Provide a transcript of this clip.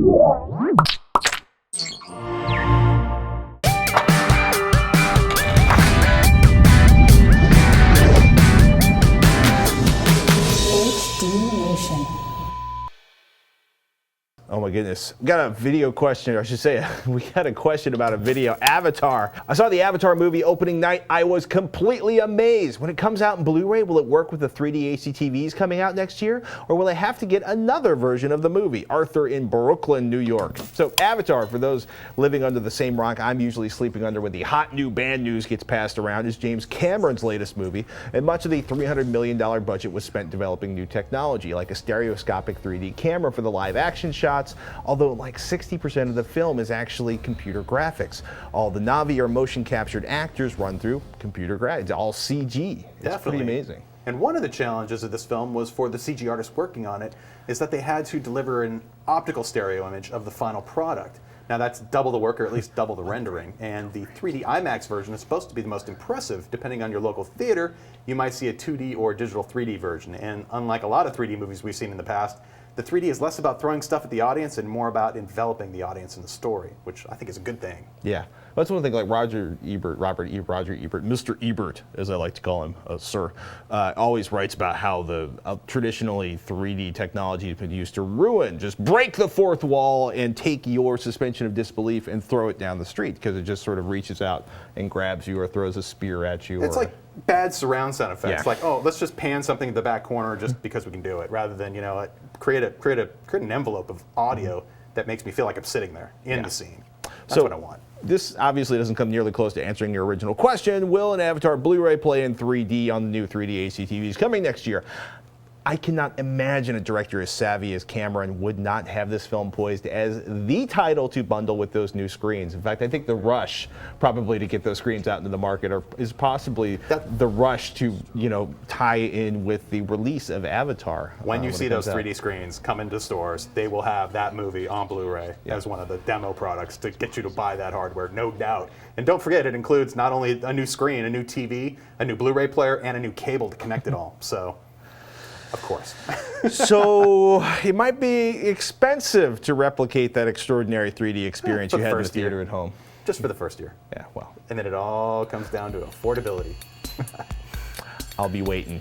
Oh my goodness. We got a video question, or I should say, we got a question about a video, Avatar. I saw the Avatar movie opening night. I was completely amazed. When it comes out in Blu-ray, will it work with the 3D HDTVs coming out next year? Or will I have to get another version of the movie? Arthur in Brooklyn, New York. So Avatar, for those living under the same rock I'm usually sleeping under when the hot new band news gets passed around, is James Cameron's latest movie. And much of the $300 million budget was spent developing new technology, like a stereoscopic 3D camera for the live action shots, although like 60% of the film is actually computer graphics. All the Navi or motion captured actors run through computer graphics. It's all CG. It's pretty amazing. And one of the challenges of this film was for the CG artists working on it is that they had to deliver an optical stereo image of the final product. Now that's double the work, or at least double the rendering. And the 3D IMAX version is supposed to be the most impressive. Depending on your local theater, you might see a 2D or digital 3D version. And unlike a lot of 3D movies we've seen in the past, the 3D is less about throwing stuff at the audience and more about enveloping the audience in the story, which I think is a good thing. Yeah. That's one thing, like Roger Ebert, Mr. Ebert, as I like to call him, sir, always writes about how the traditionally 3D technology has been used to ruin, just break the fourth wall and take your suspension of disbelief and throw it down the street, because it just sort of reaches out and grabs you or throws a spear at you. It's like bad surround sound effects. Yeah. Like, oh, let's just pan something in the back corner just because we can do it, rather than, you know, create an envelope of audio that makes me feel like I'm sitting there in the scene. That's what I want. This obviously doesn't come nearly close to answering your original question. Will an Avatar Blu-ray play in 3D on the new 3D HDTVs coming next year? I cannot imagine a director as savvy as Cameron would not have this film poised as the title to bundle with those new screens. In fact, I think the rush probably to get those screens out into the market is possibly the rush to, you know, tie in with the release of Avatar. When you see those 3D screens come into stores, they will have that movie on Blu-ray as one of the demo products to get you to buy that hardware, no doubt. And don't forget, it includes not only a new screen, a new TV, a new Blu-ray player, and a new cable to connect it all. So. Of course. So it might be expensive to replicate that extraordinary 3D experience you had in the theater at home. Just for the first year. Yeah, well. And then it all comes down to affordability. I'll be waiting.